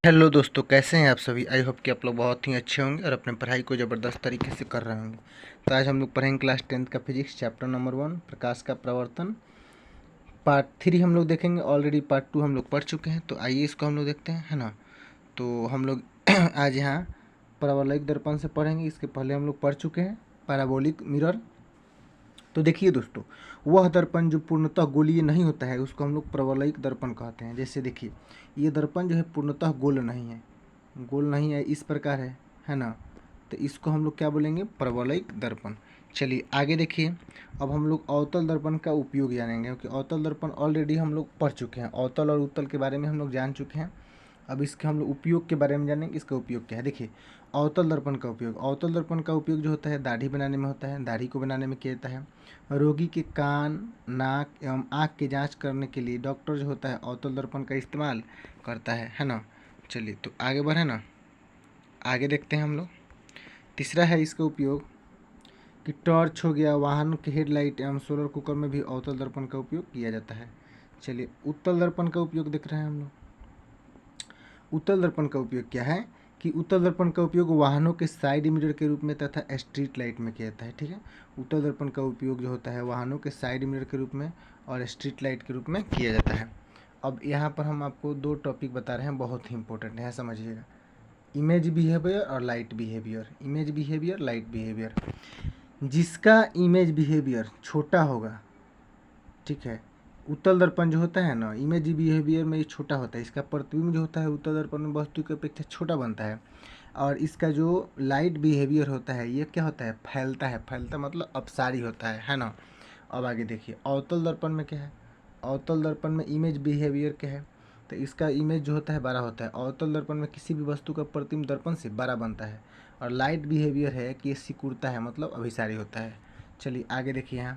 Hello दोस्तों, कैसे हैं आप सभी। आई होप कि आप लोग बहुत ही अच्छे होंगे और अपने पढ़ाई को ज़बरदस्त तरीके से कर रहे होंगे। तो आज हम लोग पढ़ेंगे क्लास 10th का फिजिक्स चैप्टर नंबर 1 प्रकाश का प्रवर्तन। पार्ट 3 हम लोग देखेंगे। ऑलरेडी पार्ट 2 हम लोग पढ़ चुके हैं, तो आइए इसको हम लोग देखते हैं, है ना। तो हम लोग आज यहाँ पाराबोलिक दर्पण से पढ़ेंगे। इसके पहले हम लोग पढ़ चुके हैं पैराबोलिक मिरर। तो देखिए दोस्तों, वह दर्पण जो पूर्णतः गोलीय नहीं होता है उसको हम लोग परवलयिक दर्पण कहते हैं। जैसे देखिए, ये दर्पण जो है पूर्णतः गोल नहीं है, गोल नहीं है, इस प्रकार है ना। तो इसको हम लोग क्या बोलेंगे, परवलयिक दर्पण। चलिए आगे देखिए। अब हम लोग अवतल दर्पण का उपयोग जानेंगे, क्योंकि अवतल दर्पण ऑलरेडी हम लोग पढ़ चुके हैं। अवतल और उत्तल के बारे में हम लोग जान चुके हैं। अब इसके हम लोग उपयोग के बारे में जानेंगे, इसका उपयोग क्या है। देखिए, अवतल दर्पण का उपयोग, अवतल दर्पण का उपयोग जो होता है दाढ़ी बनाने में होता है। दाढ़ी को बनाने में किया जाता है। रोगी के कान, नाक एवं आँख की जांच करने के लिए डॉक्टर जो होता है अवतल दर्पण का इस्तेमाल करता है ना। चलिए तो आगे बढ़े ना, आगे देखते हैं हम लोग। तीसरा है इसका उपयोग कि टॉर्च हो गया, वाहन के हेडलाइट एवं सोलर कुकर में भी अवतल दर्पण का उपयोग किया जाता है। चलिए उत्तल दर्पण का उपयोग देख रहे हैं हम लोग। उत्तल दर्पण का उपयोग क्या है कि उत्तल दर्पण का उपयोग वाहनों के साइड मिरर के रूप में तथा स्ट्रीट लाइट में किया जाता है। ठीक है, उत्तल दर्पण का उपयोग जो होता है वाहनों के साइड मिरर के रूप में और स्ट्रीट लाइट के रूप में किया जाता है। अब यहाँ पर हम आपको दो टॉपिक बता रहे हैं, बहुत ही इंपॉर्टेंट है, समझिएगा। इमेज बिहेवियर और light behaviour. Image behaviour, light behaviour. जिसका इमेज बिहेवियर छोटा होगा, ठीक है, उत्तल दर्पण जो होता है ना, इमेज बिहेवियर में ये छोटा होता है। इसका प्रतिबिंब जो होता है उत्तल दर्पण में वस्तु की अपेक्षा छोटा बनता है। और इसका जो लाइट बिहेवियर होता है ये क्या होता है, फैलता है। फैलता मतलब अपसारी होता है ना। अब आगे देखिए, अवतल दर्पण में क्या है। अवतल दर्पण में इमेज बिहेवियर क्या है, तो इसका इमेज जो होता है बड़ा होता है। अवतल दर्पण में किसी भी वस्तु का प्रतिबिंब दर्पण से बड़ा बनता है। और लाइट बिहेवियर है कि ये सिकुड़ता है, मतलब अभिसारी होता है। चलिए आगे देखिए,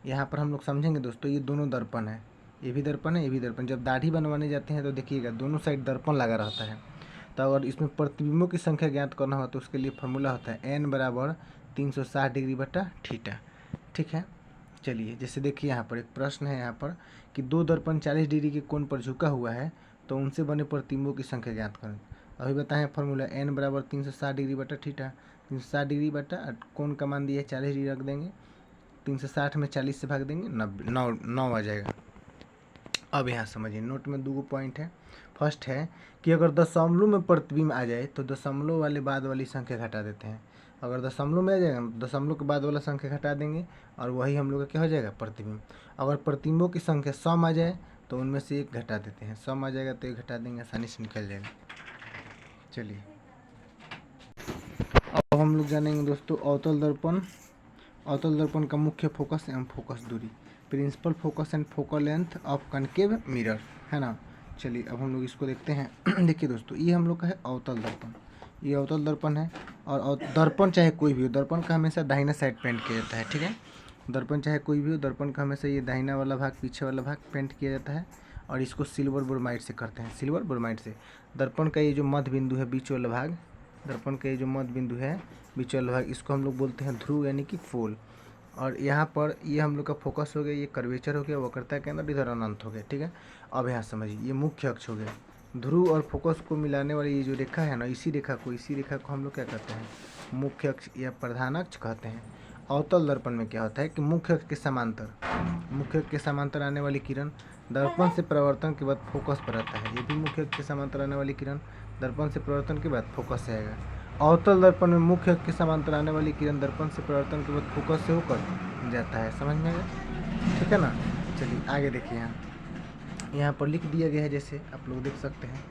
यहाँ पर हम लोग समझेंगे दोस्तों, ये दोनों दर्पण है, ये भी दर्पण है, ये भी दर्पण। जब दाढ़ी बनवाने जाते हैं तो देखिएगा दोनों साइड दर्पण लगा रहता है। तो अगर इसमें प्रतिबिंबों की संख्या ज्ञात करना हो तो उसके लिए फॉर्मूला होता है n बराबर 360 डिग्री बटा थीटा। ठीक है, चलिए जैसे देखिए यहाँ पर एक प्रश्न है यहाँ पर कि दो दर्पण 40 डिग्री के कोण पर झुका हुआ है, तो उनसे बने प्रतिबिंबों की संख्या ज्ञात करें। अभी बताएं फॉर्मूला, n बराबर 360 डिग्री बटा थीटा। 360 डिग्री बटा कोण का मान दिया है 40 डिग्री, रख देंगे। 360 में 40 से भाग देंगे, 90, 9 आ जाएगा। अब यहाँ समझिए, नोट में दो पॉइंट है। फर्स्ट है कि अगर दशमलव में प्रतिबिंब आ जाए तो दशमलव वाले बाद वाली संख्या घटा देते हैं। अगर दशमलव में आ जाएगा, दशमलव के बाद वाला संख्या घटा देंगे और वही हम लोग का क्या हो जाएगा, प्रतिबिंब। अगर प्रतिबिंबों की संख्या 100 आ जाए तो उनमें से एक घटा देते हैं। 100 आ जाएगा तो एक घटा देंगे, आसानी से निकल जाएगा। चलिए अब हम लोग जानेंगे दोस्तों अवतल दर्पण। अवतल दर्पण का मुख्य फोकस एवं फोकस दूरी, principal focus and focal length of concave mirror, है ना। चलिए अब हम लोग इसको देखते हैं। देखिए दोस्तों, ये हम लोग का है अवतल दर्पण। ये अवतल दर्पण है। और दर्पण चाहे कोई भी हो, दर्पण का हमेशा दाहिना साइड पेंट किया जाता है। ठीक है, दर्पण चाहे कोई भी हो, दर्पण का हमेशा ये दाहिना वाला भाग, पीछे वाला भाग पेंट किया जाता है। और इसको सिल्वर ब्रोमाइड से करते हैं, सिल्वर ब्रोमाइड से। दर्पण का ये जो मध्य बिंदु है, बीच वाला भाग, दर्पण का ये जो मध्य बिंदु है, बीच वाला भाग, इसको हम लोग बोलते हैं ध्रुव यानी कि पोल। और यहाँ पर ये हम लोग का फोकस हो गया, ये कर्वेचर हो गया, वक्रता के अंदर इधर अनंत हो गया। ठीक है, अब यहाँ समझिए, ये मुख्य अक्ष हो गया। ध्रुव और फोकस को मिलाने वाली ये जो रेखा है ना, इसी रेखा को हम लोग क्या कहते हैं, मुख्य अक्ष या प्रधान अक्ष कहते हैं। अवतल दर्पण में क्या होता है कि मुख्य अक्ष के समांतर आने वाली किरण दर्पण से प्रवर्तन के बाद फोकस पर आता है। ये भी मुख्य अक्ष के समांतर आने वाली किरण दर्पण से प्रवर्तन के बाद फोकस से आएगा। अवतल दर्पण में मुख्य अक्ष के समांतर आने वाली किरण दर्पण से प्रवर्तन के बाद फोकस से होकर जाता है। समझ में आया, ठीक है ना। चलिए आगे देखिए, यहाँ पर लिख दिया गया है, जैसे आप लोग देख सकते हैं,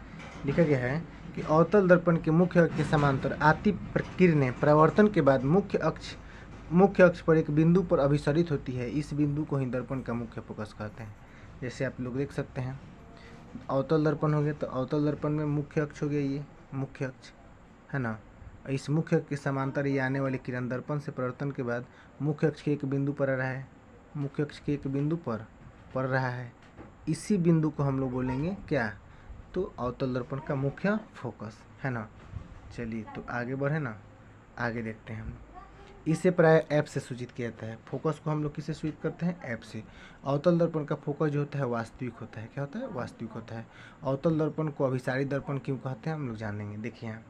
लिखा गया है कि अवतल दर्पण के मुख्य अक्ष के समांतर आती किरणें प्रवर्तन के बाद मुख्य अक्ष पर एक बिंदु पर अभिसरित होती है। इस बिंदु को ही दर्पण का मुख्य फोकस कहते हैं। जैसे आप लोग देख सकते हैं, अवतल दर्पण हो गया, तो अवतल दर्पण में मुख्य अक्ष हो गया, ये मुख्य अक्ष है ना। इस मुख्य अक्ष के समांतर ये आने वाली किरण दर्पण से प्रवर्तन के बाद मुख्य अक्ष के एक बिंदु पर आ रहा है, मुख्य अक्ष के एक बिंदु पर पड़ रहा है। इसी बिंदु को हम लोग बोलेंगे क्या, तो अवतल दर्पण का मुख्य फोकस, है ना। चलिए तो आगे बढ़े ना, आगे देखते हैं हम। इसे प्राय एफ से सूचित किया जाता है। फोकस को हम लोग किससे सूचित करते हैं? एफ से। अवतल दर्पण का फोकस जो होता है वास्तविक होता है। क्या होता है? वास्तविक होता है। अवतल दर्पण को अभिसारी दर्पण क्यों कहते हैं हम लोग जानेंगे। देखिए यहाँ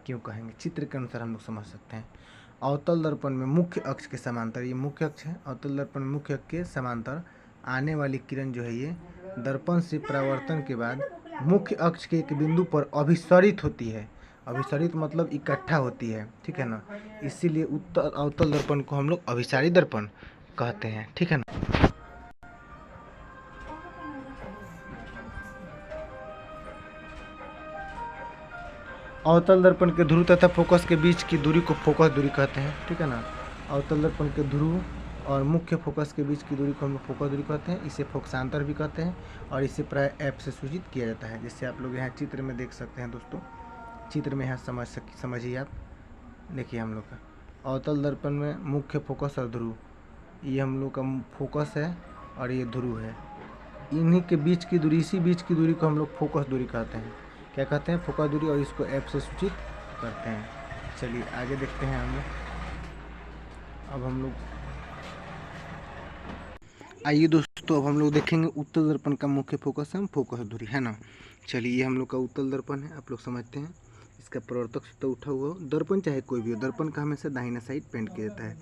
क्यों कहेंगे, चित्र के अनुसार हम लोग समझ सकते हैं। अवतल दर्पण में मुख्य अक्ष के समांतर, ये मुख्य अक्ष है, अवतल दर्पण में मुख्य अक्ष के समांतर आने वाली किरण जो है ये दर्पण से परावर्तन के बाद मुख्य अक्ष के एक बिंदु पर अभिसरित होती है। अभिसरित मतलब इकट्ठा होती है, ठीक है ना। इसीलिए उत्तर अवतल दर्पण को हम लोग अभिसारी दर्पण कहते हैं, ठीक है ना। अवतल दर्पण के ध्रुव तथा फोकस के बीच की दूरी को फोकस दूरी कहते हैं, ठीक है ना। अवतल दर्पण के ध्रुव और मुख्य फोकस के बीच की दूरी को हम लोग फोकस दूरी कहते हैं। इसे फोकसांतर भी कहते हैं और इसे प्राय एफ से सूचित किया जाता है। जैसे आप लोग यहाँ चित्र में देख सकते हैं दोस्तों, चित्र में यहाँ समझिए आप। देखिए हम लोग का अवतल दर्पण में मुख्य फोकस और ध्रुव, ये हम लोग का फोकस है और ये ध्रुव है। इन्हीं के बीच की दूरी, इसी बीच की दूरी को हम लोग फोकस दूरी कहते हैं। क्या कहते हैं? फोकस दूरी, और इसको एफ से सूचित करते हैं। चलिए आगे देखते हैं हम लोग। अब हम लोग आइए दोस्तों, अब हम लोग देखेंगे उत्तल दर्पण का मुख्य फोकस है फोकस दूरी, है ना। चलिए ये हम लोग का उत्तल दर्पण है, आप लोग समझते हैं। इसका प्रवर्तक सतह उठा हुआ हो, दर्पण चाहे कोई भी हो, दर्पण का हमेशा दाहिना साइड पेंट किया जाता है।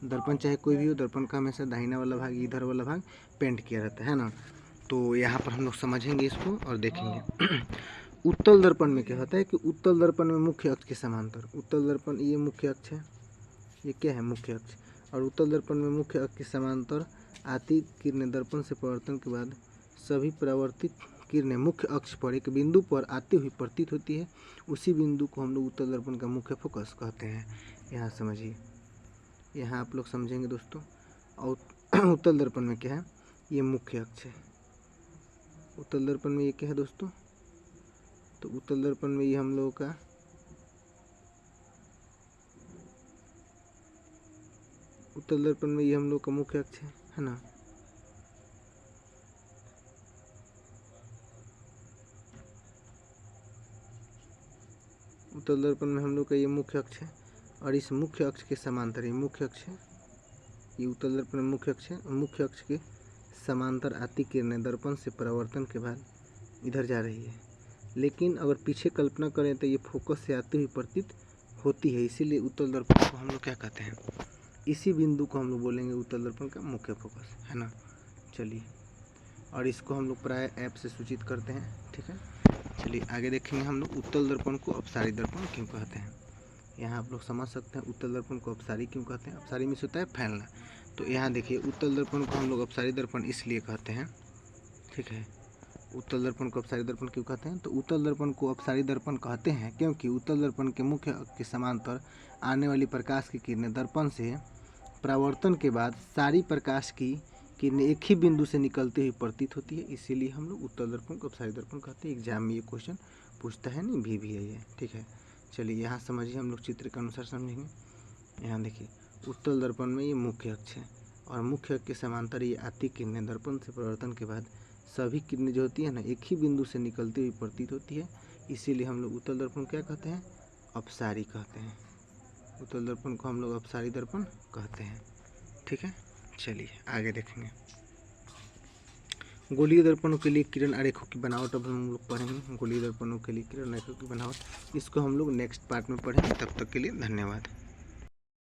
दर्पण चाहे कोई भी हो, दर्पण का हमेशा दाहिना वाला भाग, इधर वाला भाग पेंट किया जाता है ना। तो यहाँ पर हम लोग समझेंगे इसको और देखेंगे। उत्तल दर्पण में क्या होता है कि उत्तल दर्पण में मुख्य अक्ष के समांतर, उत्तल दर्पण ये मुख्य अक्ष है, ये क्या है? मुख्य अक्ष। और उत्तल दर्पण में मुख्य अक्ष के समांतर आती किरणें दर्पण से परावर्तन के बाद सभी परावर्तित किरणें मुख्य अक्ष पर एक बिंदु पर आती हुई प्रतीत होती है। उसी बिंदु को हम लोग उत्तल दर्पण का मुख्य फोकस कहते हैं। यहाँ समझिए, यहाँ आप लोग समझेंगे दोस्तों। और उत्तल दर्पण में क्या है? ये मुख्य अक्ष है। उत्तल दर्पण में ये क्या है दोस्तों? तो उत्तल दर्पण में ये हम लोगों का उत्तल दर्पण में ये हम लोग का मुख्य अक्ष है ना। उत्तल दर्पण में हम लोग का ये मुख्य अक्ष है और इस मुख्य अक्ष के समांतर ये मुख्य अक्ष है। ये उत्तल दर्पण में मुख्य अक्ष है। मुख्य अक्ष के समांतर आती किरणें दर्पण से परावर्तन के बाद इधर जा रही है। लेकिन अगर पीछे कल्पना करें तो ये फोकस से आती हुई प्रतीत होती है। इसीलिए उत्तल दर्पण को हम लोग क्या कहते हैं? इसी बिंदु को हम लोग बोलेंगे उत्तल दर्पण का मुख्य फोकस, है ना। चलिए, और इसको हम लोग प्राय एफ से सूचित करते हैं, ठीक है। चलिए आगे देखेंगे हम लोग उत्तल दर्पण को अपसारी दर्पण क्यों कहते हैं। यहाँ आप लोग समझ सकते हैं उत्तल दर्पण को अपसारी क्यों कहते हैं। अपसारी में होता है फैलना। तो यहाँ देखिए उत्तल दर्पण को हम लोग अपसारी दर्पण इसलिए कहते हैं, ठीक है। उत्तल दर्पण को अपसारी दर्पण क्यों कहते हैं? तो उत्तल दर्पण को अपसारी दर्पण कहते हैं क्योंकि उत्तल दर्पण के मुख्य अक्ष के समांतर आने वाली प्रकाश की किरणें दर्पण से परावर्तन के बाद सारी प्रकाश की किरणें एक ही बिंदु से निकलती हुई प्रतीत होती है। इसीलिए हम लोग उत्तल दर्पण को अपसारी दर्पण कहते हैं। एग्जाम में ये क्वेश्चन पूछता है, नहीं भी है ये, ठीक है। चलिए यहाँ समझिए, हम लोग चित्र के अनुसार समझेंगे। यहाँ देखिए उत्तल दर्पण में ये मुख्य अक्ष है और मुख्य अक्ष के समांतर ये आती किरणें दर्पण से परावर्तन के बाद सभी किरणें जो होती है ना एक ही बिंदु से निकलती हुई प्रतीत होती है। इसीलिए हम लोग उत्तल दर्पण क्या कहते हैं? अपसारी कहते हैं। उत्तल दर्पण को हम लोग अपसारी दर्पण कहते हैं, ठीक है। चलिए आगे देखेंगे। गोलीय दर्पणों के लिए किरण आरेखों की बनावट अब हम लोग पढ़ेंगे। गोलीय दर्पणों के लिए किरण आरेखों की बनावट, इसको हम लोग नेक्स्ट पार्ट में पढ़ेंगे। तब तक के लिए धन्यवाद।